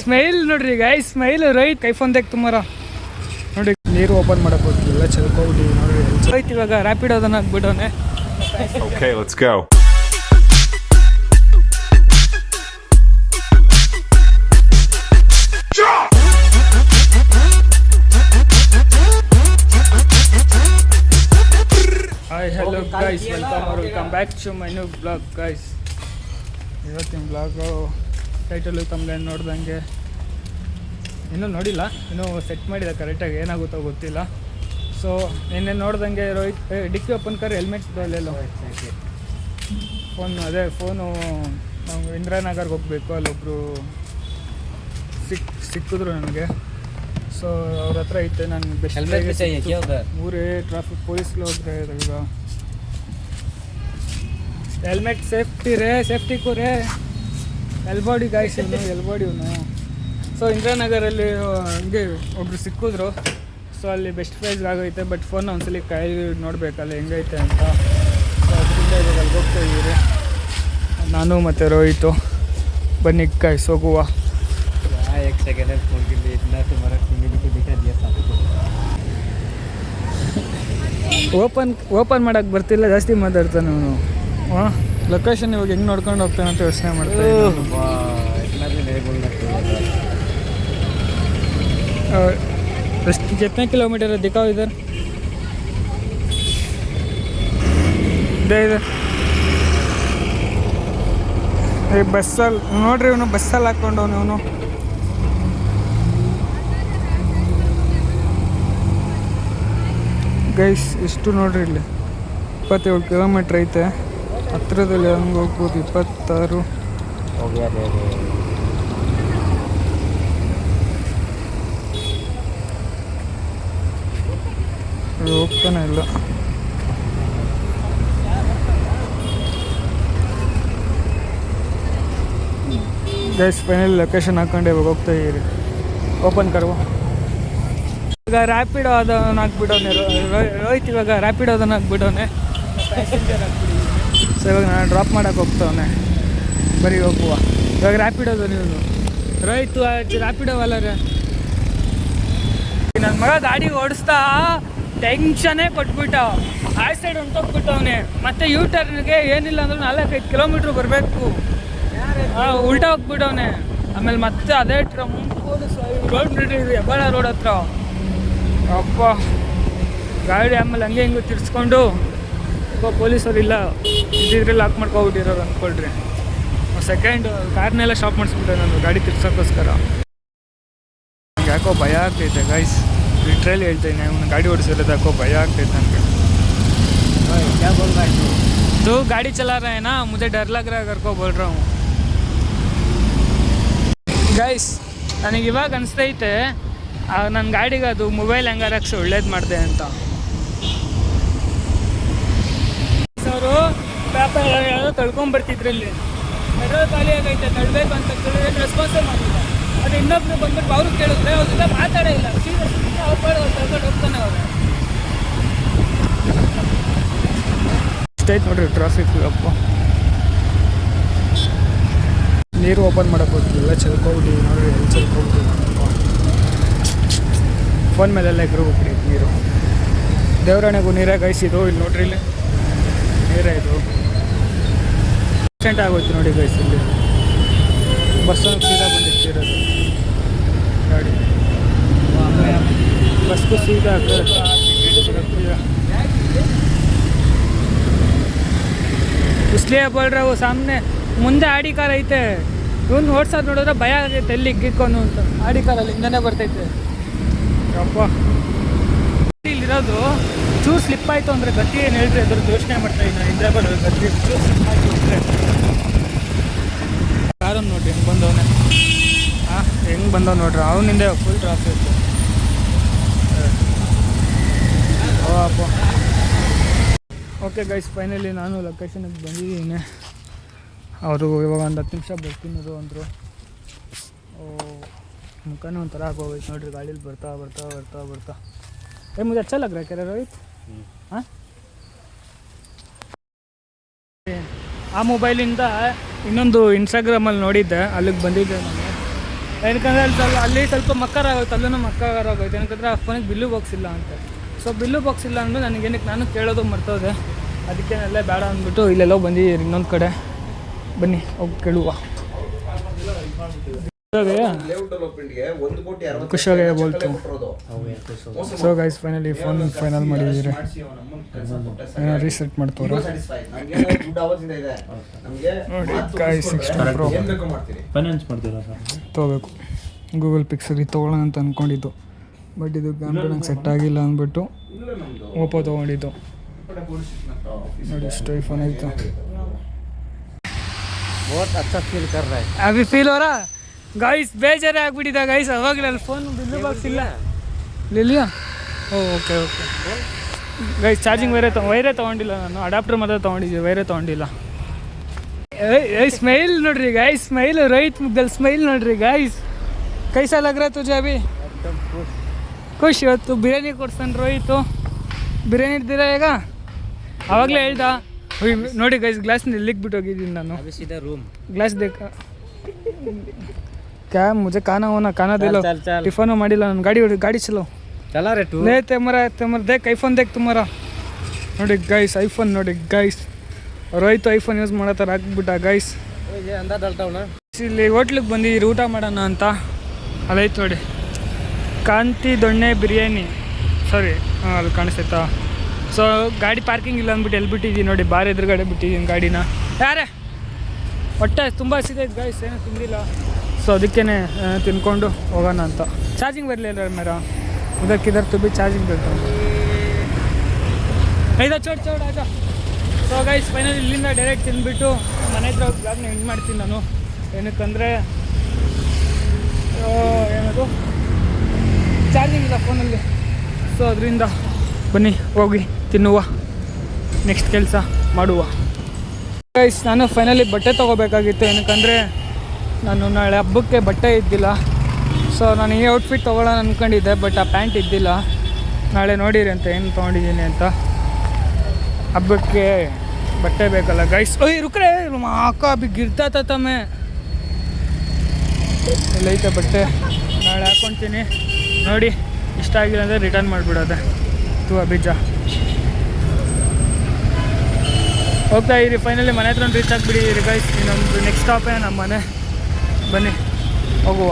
Smile ನೋಡ್ರಿ guys, smile Rohit ಕೈ phone ತೆಗ್ ತುಂಬಾರ ನೋಡಿ. ನೀರು ಓಪನ್ ಮಾಡಕ್ ಹೋಗ್ತಿಲ್ಲ, ಚಲ್ಕೋಡಿ ನೋಡ್ರಿ. ರೋಹಿತ್ ಇವಾಗ ರ್ಯಾಪಿಡ್ ಅದನ್ನ ಹಾಕ್ಬಿಡೋನೆ. Okay, let's go. Hi, hello guys, welcome back to my new vlog guys. ಇವತ್ತಿನ ಬ್ಲಾಗು ಟೈಟಲು ತಮ್ಮಲ್ಲಿ ನೋಡ್ದಂಗೆ ಇನ್ನೂ ನೋಡಿಲ್ಲ, ಇನ್ನೂ ಸೆಟ್ ಮಾಡಿದೆ ಕರೆಕ್ಟಾಗಿ, ಏನಾಗುತ್ತೋ ಗೊತ್ತಿಲ್ಲ. ಸೊ ನಿನ್ನೆ ನೋಡ್ದಂಗೆ ರೋಹಿತ್ ಡಿಕ್ಕಿ ಓಪನ್ ಕರ್ ಹೆಲ್ಮೆಟ್ ಅಲ್ಲೆಲ್ಲ ಫೋನು ನಾವು ಇಂದಿರಾನಗರ್ಗೆ ಹೋಗಬೇಕು, ಅಲ್ಲೊಬ್ಬರು ಸಿಕ್ಕಿದ್ರು ನನಗೆ. ಸೊ ಅವ್ರ ಹತ್ರ ಐತೆ, ನಾನು ಬೆಸ್ಟ್ ಊರೇ ಟ್ರಾಫಿಕ್ ಪೊಲೀಸ್ಗೆ ಹೋದ್ರೆ ಈಗ ಹೆಲ್ಮೆಟ್ ಸೇಫ್ಟಿ ಕೂರೇ ಎಲ್ಬಾಡಿ ಗಾಯ್ಸ್, ಎಲ್ಬಾಡಿ ಇವನು. ಸೊ ಇಂದಿರಾನಗರಲ್ಲಿ ಹಂಗೆ ಒಬ್ರು ಸಿಕ್ಕಿದ್ರು. ಸೊ ಅಲ್ಲಿ ಬೆಸ್ಟ್ ಪ್ರೈಸ್ಗೆ ಆಗೈತೆ, ಬಟ್ ಫೋನ್ ಒಂದ್ಸಲಿ ಕೈ ನೋಡಬೇಕಲ್ಲ ಹೆಂಗೈತೆ ಅಂತ. ಸೊ ಅದರಿಂದ ಇವಾಗ ಅಲ್ಲಿ ಹೋಗ್ತಾ ಇದ್ದೀರಿ ನಾನು ಮತ್ತು ರೋಹಿತು. ಬನ್ನಿ ಗಾಯ್ಸ್ ಹೋಗುವ. ಓಪನ್ ಮಾಡೋಕ್ಕೆ ಬರ್ತಿಲ್ಲ, ಜಾಸ್ತಿ ಮಾತಾಡ್ತಾನೆ ಅವನು. ಹಾಂ, ಲೊಕೇಶನ್ ಇವಾಗ ಹೆಂಗೆ ನೋಡ್ಕೊಂಡು ಹೋಗ್ತಾನೆ ಅಂತ ಯೋಚನೆ ಮಾಡ್ತಾ ಎಷ್ಟು कितने किलोमीटर है दिखाओ इधर ಬಸ್ಸಲ್ಲಿ ನೋಡ್ರಿ, ಇವನು ಬಸ್ಸಲ್ಲಿ ಹಾಕ್ಕೊಂಡವನು. ಇವನು ಗೈಸ್ ಎಷ್ಟು ನೋಡ್ರಿ, ಇಲ್ಲಿ 27 ಕಿಲೋಮೀಟ್ರ್ ಐತೆ. ಹತ್ತಿರದಲ್ಲಿ ಹಂಗೆ ಹೋಗ್ಬೋದು, 26 ಹೋಗ್ತಾನೆ ಇಲ್ಲ. ಗೈಸ್ ಫೈನಲ್ ಲೊಕೇಶನ್ ಹಾಕ್ಕೊಂಡು ಇವಾಗ ಹೋಗ್ತಾ ಇದ್ದೀರಿ. ಓಪನ್ ಕರ್ವ ಈಗ ರ್ಯಾಪಿಡೋ ಅದನ್ನು ಹಾಕ್ಬಿಡೋನೆ ರೋಹಿತ್, ಇವಾಗ ರ್ಯಾಪಿಡೋ ಅದನ್ನು ಹಾಕ್ಬಿಡೋನೆ, ಪ್ಯಾಸೆಂಜರ್ ಹಾಕ್ಬಿಡಿ. ಸೊ ಇವಾಗ ನಾನು ಡ್ರಾಪ್ ಮಾಡೋಕೆ ಹೋಗ್ತಾವನೆ, ಬರೀ ಹೋಗುವ. ಇವಾಗ ರ್ಯಾಪಿಡೋದು ನೀವು ರೋಹಿತ್ ರ್ಯಾಪಿಡೋ ಅಲ್ಲ ರೀ. ನನ್ನ ಮಗ ಗಾಡಿ ಓಡಿಸ್ತಾ ಟೆನ್ಷನ್ನೇ ಕೊಟ್ಬಿಟ್ಟ, ಆ ಸೈಡ್ ಹೊಂಟೋಗ್ಬಿಟ್ಟವನೆ. ಮತ್ತು ಯೂ ಟರ್ನ್ಗೆ ಏನಿಲ್ಲ ಅಂದ್ರೆ 4-5 ಕಿಲೋಮೀಟ್ರ್ ಬರಬೇಕು, ಉಲ್ಟಾ ಹೋಗ್ಬಿಟ್ಟವನೆ. ಆಮೇಲೆ ಮತ್ತೆ ಅದೇ ರೋಡ್ ಬಿಟ್ಟಿದ್ವಿ ಹೆಬ್ಬಾಳ ರೋಡ್ ಹತ್ರ. ಅಪ್ಪ ಗಾಡಿ ಆಮೇಲೆ ಹಂಗೆ ಹಿಂಗೆ ತಿರ್ಸ್ಕೊಂಡು ಪೊಲೀಸರು ಇಲ್ಲ ಇದ್ದಿದ್ರೆ ಲಾಕ್ ಮಾಡ್ಕೊಬಿಟ್ಟಿರೋರು ಅಂದ್ಕೊಳ್ರಿ. ಸೆಕೆಂಡ್ ಕಾರ್ನೆಲ್ಲ ಸ್ಟಾಪ್ ಮಾಡಿಸ್ಬಿಟ್ಟೆ ನಾನು ಗಾಡಿ ತಿರ್ಸೋಕ್ಕೋಸ್ಕರ. ಯಾಕೋ ಭಯ ಆಗ್ತೈತೆ ಗೈಸ್, ಲಿಟ್ರಲಿ ಹೇಳ್ತೀನಿ, ಅವನು ಗಾಡಿ ಓಡಿಸಿರೋದು ಯಾಕೋ ಭಯ ಆಗ್ತೈತೆ ನನಗೆ. तो गाड़ी चला रहा है ना, मुझे डर लग रहा है घर को बोल रहा हूँ ಗೈಸ್. ನನಗೆ ಇವಾಗ ಅನಿಸ್ತೈತೆ ನನ್ನ ಗಾಡಿಗೆ ಅದು ಮೊಬೈಲ್ ಹ್ಯಾಂಗರ್ ಹಾಕ್ಸಿ ಒಳ್ಳೇದು ಮಾಡಿದೆ ಅಂತ. ಅವರು ಪೇಪರ್ ಯಾರೋ ತಳ್ಕೊಂಬರ್ತಿದ್ರಲ್ಲಿ ಪೆಟ್ರೋಲ್ ಖಾಲಿ ಆಗೈತೆ, ತಳ್ಳಬೇಕು ಅಂತ ಕೇಳಿದ್ರೆ ರೆಸ್ಪಾನ್ಸೇ ಮಾಡಿಲ್ಲ. ಅದು ಇನ್ನೊಬ್ರು ಬಂದ್ಬಿಟ್ಟು ಅವ್ರಿಗೆ ಕೇಳಿದ್ರೆ ಅವ್ರಿಂದ ಮಾತಾಡೇ ಇಲ್ಲ, ಸೀದಾ ಅವ್ರು ತಳ್ಕೊಂಡು ಹೋಗ್ತಾನೆ. ಅವರು ಇಷ್ಟೈತೆ ನೋಡ್ರಿ ಟ್ರಾಫಿಕ್. ಅಪ್ಪ ನೀರು ಓಪನ್ ಮಾಡೋಕ್ಕೆ ಹೋಗ್ತಿಲ್ಲ, ಚಲ್ಕೋಬಿಡಿ ನೋಡ್ರಿ, ಎಲ್ಲಿ ಚಲ್ಕೋಬಿಡಿ. ಫೋನ್ ಮೇಲೆಲ್ಲ ಎಗ್ರು ಹೋಗ್ಬಿಡಿ ನೀರು. ದೇವರಾಣೆಗೂ ನೀರೇ ಗೈಸಿದು, ಇಲ್ಲಿ ನೋಡ್ರಿ, ಇಲ್ಲಿ ನೀರೇ ಇದು. ಆಕ್ಸಿಡೆಂಟ್ ಆಗೋಯ್ತು ನೋಡಿ ಗೈಸ್, ಇಲ್ಲಿ ಬಸ್ಸನ್ನು ಸೀದಾ ಬಂದಿರ್ತಿರೋದು ಗಾಡಿ, ಬಸ್ಗೂ ಸೀದಾ इसलिए बोल रहा वो सामने ಮುಂದೆ ಆಡಿ ಕಾರ್ ಐತೆ, ಇವನು ಓಡ್ಸೋದು ನೋಡಿದ್ರೆ ಭಯ ಆಗೈತೆ ಎಲ್ಲಿ ಗಿಕ್ಕೋನು ಅಂತ. ಆಡಿ ಕಾರಲ್ಲಿ ಹಿಂದನೇ ಬರ್ತೈತೆ. ಅಪ್ಪ ಇಲ್ಲಿರೋದು ಚೂರು ಸ್ಲಿಪ್ ಆಯಿತು ಅಂದರೆ ಗತಿ ಏನು ಹೇಳ್ರಿ, ಅದ್ರದ್ದು ಯೋಚನೆ ಮಾಡ್ತಾಯಿದ್ದೀನಿ ನಾನು. ಹಿಂದೆ ಬರೋದು ಗತಿ ಚೂರು ಸ್ಲಿಪ್ ಆಯಿತು ಅಂದರೆ ಕಾರನ್ನು ನೋಡ್ರಿ ಹೆಂಗೆ ಬಂದವನೇ. ಹಾಂ ಹೆಂಗೆ ಬಂದವ್ ನೋಡ್ರಿ, ಅವನಿಂದ ಫುಲ್ ಟ್ರಾಫಿಕ್. ಓ ಅಪ್ಪ. ಓಕೆ ಗೈಸ್, ಫೈನಲಿ ನಾನು ಲೊಕೇಶನ್ಗೆ ಬಂದಿದ್ದೀನಿ. ಅವರು ಇವಾಗ ಒಂದು 10 ನಿಮಿಷ ಬರ್ತೀನದು ಅಂದರು. ಮುಖನೇ ಒಂಥರ ಆಗೋಗೈತೆ ನೋಡ್ರಿ, ಗಾಡೀಲಿ ಬರ್ತಾ ಬರ್ತಾ ಬರ್ತಾ ಬರ್ತಾ. ಮುझे अच्छा लग रहा है, कह रहे रोहित? हाँ, ಆ ಮೊಬೈಲಿಂದ ಇನ್ನೊಂದು ಇನ್ಸ್ಟಾಗ್ರಾಮಲ್ಲಿ ನೋಡಿದ್ದೆ, ಅಲ್ಲಿಗೆ ಬಂದಿದ್ದೆ ನಾನು. ಏನಕ್ಕಂದ್ರೆ ಅಲ್ಲಿ ಸ್ವಲ್ಪ ಮಕ್ಕರಾಗೋಯ್ತು, ಅಲ್ಲೂ ಮಕ್ಕರಾಗೋಯ್ತು. ಏನಕ್ಕಂದ್ರೆ ಆ ಫೋನಿಗೆ ಬಿಲ್ಲು ಬಾಕ್ಸ್ ಇಲ್ಲ ಅಂತ. ಸೊ ಬಿಲ್ಲು ಬಾಕ್ಸ್ ಇಲ್ಲ ಅಂದ್ಬಿಟ್ಟು ನನಗೇನಕ್ಕೆ ನಾನು ಕೇಳೋದು ಮರ್ತೋದೆ. ಅದಕ್ಕೇನೆಲ್ಲ ಬೇಡ ಅಂದ್ಬಿಟ್ಟು ಇಲ್ಲೆಲ್ಲೋ ಬಂದಿದ್ದೀರಿ ಇನ್ನೊಂದು ಕಡೆ. ಬನ್ನಿ ಹೋಗಿ ಕೇಳುವ. ಖುಷಿಯಾಗಿ ಬೋಲ್ತು. So guys finally phone final ಮಾಡಿದ್ದೀರಿ. ರೀಸೆಟ್ ಮಾಡ್ತವ್ರೆ ನೋಡಿ ಗೈಸ್. 16 Pro ತೊಗೋಬೇಕು. ಗೂಗಲ್ ಪಿಕ್ಸೆಲ್ ತೊಗೊಳ್ಳೋಣ ಅಂತ ಅಂದ್ಕೊಂಡಿದ್ದು, ಬಟ್ ಇದು ಕ್ಯಾಮ್ರಾ ಸೆಟ್ ಆಗಿಲ್ಲ ಅಂದ್ಬಿಟ್ಟು ಓಪೋ ತೊಗೊಂಡಿದ್ದು. ನೋಡಿ ಇಷ್ಟು ಐಫೋನ್ ಆಯಿತು. ಅಭಿ ಫೀಲ್ ಅವರ ಗೈಸ್ ಬೇಜಾರೇ ಆಗ್ಬಿಟ್ಟಿದೆ ಗೈಸ್. ಅವಾಗಲೇ ಅಲ್ಲಿ ಫೋನ್ ಬಿಲ್ಲು ಬಾಕ್ಸ್ ಇಲ್ಲ ಇಲ್ಲಿಯಾ. ಓಕೆ ಗೈಸ್ ಚಾರ್ಜಿಂಗ್ ವೈರೇ ತೊಗೊಂಡಿಲ್ಲ ನಾನು. ಅಡಾಪ್ಟರ್ ಮಾತ್ರ ತೊಗೊಂಡಿದ್ದೆ, ವೈರೇ ತೊಗೊಂಡಿಲ್ಲ. ಸ್ಮೈಲ್ ನೋಡ್ರಿ ಗೈಸ್, ಸ್ಮೈಲ್ ರೈತ ಮುಗ್ದಲ್ಲಿ ಸ್ಮೈಲ್ ನೋಡ್ರಿ ಗೈಸ್. ಕೈಸಾ ಲಗ್ ರहा तुझे अभी? ಖುಷಿ. ಇವತ್ತು ಬಿರಿಯಾನಿ ಕೊಡ್ತಾನೆ ರೋಹಿತು. ಬಿರಿಯಾನಿ ಇಡ್ತೀರಾ ಈಗ? ಆವಾಗಲೇ ಹೇಳ್ದ ನೋಡಿ ಗೈಸ್. ಗ್ಲಾಸ್ನ ಇಲ್ಲಿಗೆ ಬಿಟ್ಟು ಹೋಗಿದ್ದೀನಿ ನಾನು. ಗ್ಲಾಸ್ ಬೇಕಾ क्या मुझे खाना दे लो. टिफनो ಮಾಡಿಲ್ಲ ನಾನು. ಗಾಡಿ ಚಲೋ ಲೇ ತೆಮರ ದೇಖ್ ಐಫೋನ್ ದೇಖ್ ತುಮಾರ. ನೋಡಿ ಗೈಸ್ ಐಫೋನ್ ನೋಡಿ ಗೈಸ್. ರೋಹಿತ್ ಐಫೋನ್ ಯೂಸ್ ಮಾಡೋ ಹಾಕ್ಬಿಟ್ಟ ಗೈಸ್. ಇಲ್ಲಿ ಹೋಟ್ಲಿಗೆ ಬಂದಿದ್ದೀರಿ ಊಟ ಮಾಡೋಣ ಅಂತ. ಅಲ್ಲೈತೆ ನೋಡಿ ಕಾಂತಿ ದೊಣ್ಣೆ ಬಿರಿಯಾನಿ. ಸಾರಿ ಅಲ್ಲಿ ಕಾಣಿಸ್ತೈತಾ. ಸೊ ಗಾಡಿ ಪಾರ್ಕಿಂಗ್ ಇಲ್ಲ ಅಂದ್ಬಿಟ್ಟು ಎಲ್ಲಿ ಬಿಟ್ಟಿದ್ದೀನಿ ನೋಡಿ, ಬಾರ್ ಎದುರುಗಡೆ ಬಿಟ್ಟಿದ್ದೀನಿ ಗಾಡಿನ. ಯಾರೇ ಹೊಟ್ಟೆ ತುಂಬ ಹಸಿದೈತೆ ಗೈಸ್, ಏನೂ ತಿಂದಿಲ್ಲ. ಸೊ ಅದಕ್ಕೇ ತಿನ್ಕೊಂಡು ಹೋಗೋಣ ಅಂತ. ಚಾರ್ಜಿಂಗ್ ಬರಲಿಲ್ಲ ಮೇರ ಉದಕ್ಕಿದರ್ ತುಬಿ ಚಾರ್ಜಿಂಗ್ ಬೇಕು. ಐದಾ ಚೋಟ್ ಆಜಾ. ಸೊ ಗೈಸ್ ಫೈನಲ್ ಇಲ್ಲಿಂದ ಡೈರೆಕ್ಟ್ ತಿಂದ್ಬಿಟ್ಟು ಮನೆ ಹತ್ರ ಹೋಗಿ ಬ್ಲಾಗ್ನ ಎಂಡ್ ಮಾಡ್ತೀನಿ ನಾನು. ಏನಕ್ಕಂದರೆ ಏನದು ಚಾರ್ಜಿಂಗ್ ಇಲ್ಲ ಫೋನಲ್ಲಿ. ಸೊ ಅದರಿಂದ ಬನ್ನಿ ಹೋಗಿ ತಿನ್ನುವ, ನೆಕ್ಸ್ಟ್ ಕೆಲಸ ಮಾಡುವ. ಗೈಸ್ ನಾನು ಫೈನಲಿ ಬಟ್ಟೆ ತೊಗೋಬೇಕಾಗಿತ್ತು. ಏನಕ್ಕಂದರೆ ನಾನು ನಾಳೆ ಹಬ್ಬಕ್ಕೆ ಬಟ್ಟೆ ಇದ್ದಿಲ್ಲ. ಸೊ ನಾನು ಈ ಔಟ್ಫಿಟ್ ತೊಗೊಳ್ಳೋಣ ಅಂದ್ಕೊಂಡಿದ್ದೆ, ಬಟ್ ಆ ಪ್ಯಾಂಟ್ ಇದ್ದಿಲ್ಲ. ನಾಳೆ ನೋಡಿರಿ ಅಂತ ಏನು ತೊಗೊಂಡಿದ್ದೀನಿ ಅಂತ. ಹಬ್ಬಕ್ಕೆ ಬಟ್ಟೆ ಬೇಕಲ್ಲ ಗೈಸ್. ಓಯ್ ರುಕ್ರೆ ಅಕ್ಕ ಅಭಿ ಗಿರ್ತಾ ತಮ್ಮೆ. ಇಲ್ಲೈತೆ ಬಟ್ಟೆ, ನಾಳೆ ಹಾಕ್ಕೊತೀನಿ. ನೋಡಿ ಇಷ್ಟ ಆಗಿಲ್ಲ ಅಂದರೆ ರಿಟರ್ನ್ ಮಾಡಿಬಿಡೋದೆ. ತು ಅಭಿಜ ಹೋಗ್ತಾ ಇರಿ. ಫೈನಲಿ ಮನೆ ಹತ್ರ ರೀಚ್ ಆಗಿಬಿಟ್ಟಿದ್ದೀರಿ ಗೈಸ್. ಇನ್ನೊಂದು ನೆಕ್ಸ್ಟ್ ಸ್ಟಾಪೇ ನಮ್ಮ ಮನೆ. ಬನ್ನಿ ಹೋಗುವ.